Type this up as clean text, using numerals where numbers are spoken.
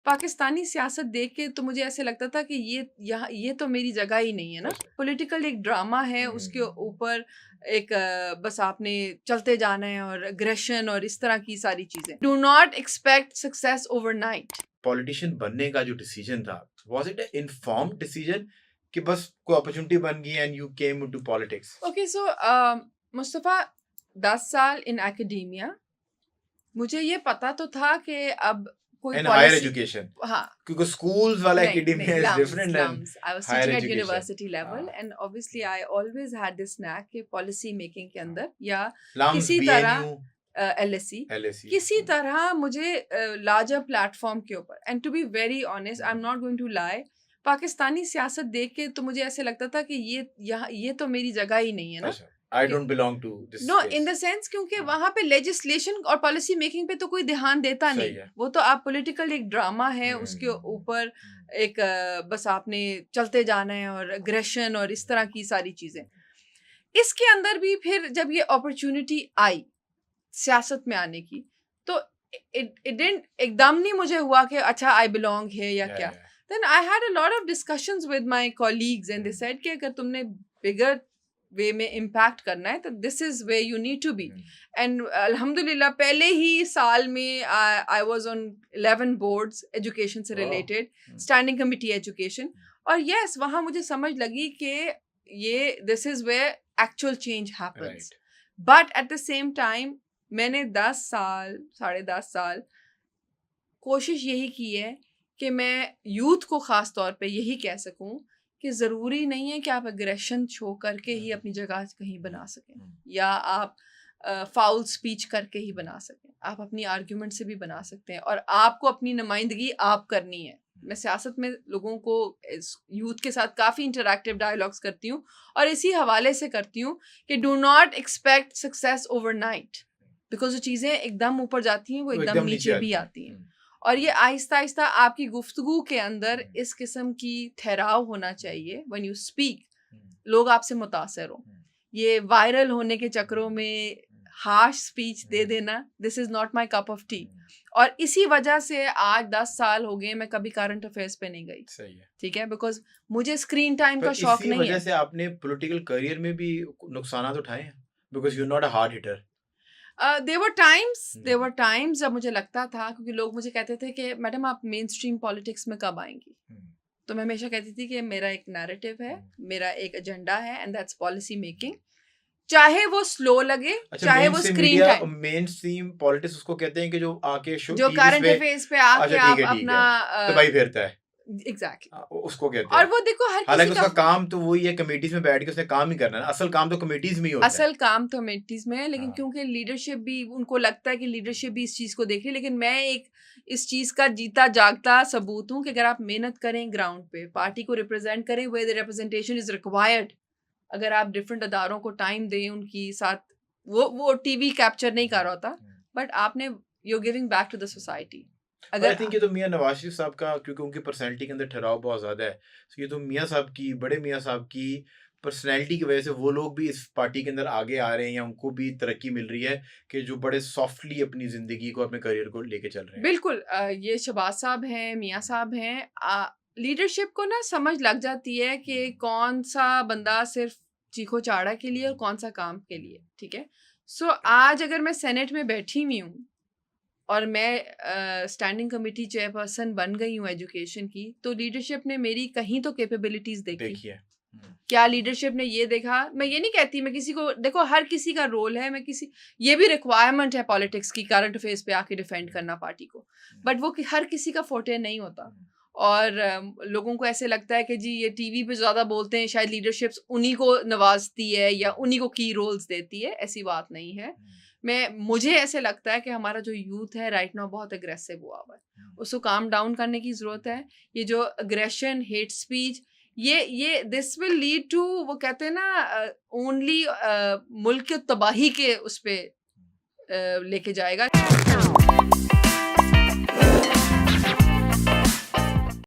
पाकिस्तानी सियासत देख के तो मुझे ऐसे लगता था कि ये तो मेरी जगह ही नहीं है ना। पॉलिटिकल एक ड्रामा है, उसके ऊपर एक बस आपने चलते जाना है और अग्रेशन और इस तरह की सारी चीजें। Do not expect success overnight. Politician बनने का जो डिसीजन था, was it an informed decision कि बस कोई अपॉर्चुनिटी बन गई and you came into politics? Okay, so Mustafa 10 साल इन एकेडेमिया, मुझे ये पता तो था कि अब कोई इन हायर पॉलिसी, एजुकेशन, हाँ, क्योंकि schools वाला नहीं, academia is different than slums. I was higher teaching at education. university level and obviously I always had this knack कि policy making के अंदर या लम्स, किसी तरह बीएनयू, LSE एलएसयू, किसी तरह मुझे लार्जर प्लेटफॉर्म के ऊपर, and to be very honest, I am not going to lie, Pakistani सियासत देख के तो मुझे ऐसे लगता था कि ये तो मेरी जगह ही नहीं है ना। I don't belong to this no, space. In the sense क्योंकि वहां पे लेजिस्लेशन और पॉलिसी मेकिंग पे तो कोई ध्यान देता सही नहीं, है। वो तो आप पॉलिटिकल एक ड्रामा है, उसके ऊपर एक बस आपने चलते जाना है और अग्रेशन और इस तरह की सारी चीजें। इसके अंदर भी फिर जब ये अपॉर्चुनिटी आई सियासत में आने की, तो इट डिडंट एकदम नहीं मुझे हुआ कि अच्छा आई बिलोंग है या क्या। Then I had a lot of discussions with my colleagues and they said कि अगर तुमने बिगर वे में इम्पैक्ट करना है तो this is way you need to be. And अल्हम्दुलिल्लाह पहले ही साल में I was on 11 boards education से रिलेटेड, स्टैंडिंग कमिटी एजुकेशन, और यस वहाँ मुझे समझ लगी कि ये this is way actual change happens. But at the same time मैंने 10 साल 10.5 साल कोशिश यही की है कि मैं यूथ को ख़ास तौर पे यही कह सकूं कि ज़रूरी नहीं है कि आप अग्रेशन शो करके ही अपनी जगह कहीं बना सकें, या आप फाउल स्पीच करके ही बना सकें। आप अपनी आर्ग्यूमेंट से भी बना सकते हैं, और आपको अपनी नुमाइंदगी आप करनी है। मैं सियासत में लोगों को, यूथ के साथ काफ़ी इंटरैक्टिव डायलॉग्स करती हूँ, और इसी हवाले से करती हूँ कि do not expect success overnight, because जो चीज़ें एकदम ऊपर जाती हैं वो एकदम नीचे भी आती हैं। और ये आहिस्ता आहिस्ता आपकी गुफ्तगू के अंदर इस किस्म की ठहराव होना चाहिए। व्हेन यू स्पीक, लोग आपसे मुतासर हो। ये वायरल होने के चक्करों में हार्श स्पीच दे देना, this is not my cup of T. और इसी वजह से आज 10 साल हो गए मैं कभी करंट अफेयर्स पे नहीं गई। सही है, ठीक है, बिकॉज मुझे स्क्रीन टाइम का शौक नहीं है। इसी वजह से आपने पॉलिटिकल करियर में भी नुकसानात उठाए हैं, because you are not a hard hitter. There were times जब मुझे लगता था, क्योंकि लोग मुझे कहते थे कि मैडम आप मेन स्ट्रीम पॉलिटिक्स में कब आएंगी, तो मैं हमेशा कहती थी कि मेरा एक नैरेटिव है, मेरा एक एजेंडा है, एंड दैट्स पॉलिसी मेकिंग, चाहे वो स्लो लगे, चाहे वो screen time. Main stream politics उसको कहते हैं कि जो आके जो करंट अफेयर्स पे आके आप अपना तबाही फेरता है, एग्जैक्टली उसको कहते हैं। और वो देखो हर हालांकि किसी उसका का काम तो वही है, कमेटीज में बैठ के उसने काम ही करना है। असल काम तो कमेटीज में ही होता है। असल काम तो कमेटीज में है, लेकिन क्योंकि लीडरशिप भी, उनको लगता है कि लीडरशिप भी इस चीज़ को देख रही है, लेकिन मैं एक इस चीज़ का जीता जागता सबूत हूँ कि अगर आप मेहनत करें ग्राउंड पे, पार्टी को रिप्रेजेंट करें way the representation is required, अगर आप डिफरेंट अदारों को टाइम दें उनकी साथ, वो टीवी कैप्चर नहीं कर रहा होता, बट आपने you giving back to the society. अगर आई थिंक ये तो मियां नवाज शरीफ साहब का, क्योंकि उनकी पर्सनैलिटी के अंदर ठहराव बहुत ज़्यादा है, तो ये तो मियां साहब की, बड़े मियां साहब की पर्सनैलिटी की वजह से वो लोग भी इस पार्टी के अंदर आगे आ रहे हैं, या उनको भी तरक्की मिल रही है कि जो बड़े सॉफ्टली अपनी ज़िंदगी को, अपने करियर को लेके चल रहे हैं। बिल्कुल, ये शहबाज साहब हैं, मियां साहब हैं, लीडरशिप को ना समझ लग जाती है कि कौन सा बंदा सिर्फ चीखो चाड़ा के लिए और कौन सा काम के लिए। ठीक है, सो आज अगर मैं सेनेट में बैठी हुई हूँ और मैं स्टैंडिंग कमेटी चेयरपर्सन बन गई हूँ एजुकेशन की, तो लीडरशिप ने मेरी कहीं तो कैपेबिलिटीज देखी है। क्या लीडरशिप ने ये देखा? मैं ये नहीं कहती, मैं किसी को, देखो हर किसी का रोल है, मैं किसी, ये भी रिक्वायरमेंट है पॉलिटिक्स की, करंट अफेयर्स पे आके डिफेंड करना पार्टी को, बट वो हर किसी का फोटे नहीं होता। और लोगों को ऐसे लगता है कि जी ये टीवी पे ज़्यादा बोलते हैं, शायद लीडरशिप उन्हीं को नवाजती है या उन्हीं को की रोल्स देती है। ऐसी बात नहीं है। मुझे ऐसे लगता है कि हमारा जो यूथ है राइट नाउ बहुत अग्रेसिव हुआ है, उसको काम डाउन करने की ज़रूरत है। ये जो अग्रेशन, हेट स्पीच, ये दिस विल लीड टू, वो कहते हैं ना, ओनली मुल्क की तबाही के उस पे लेके जाएगा।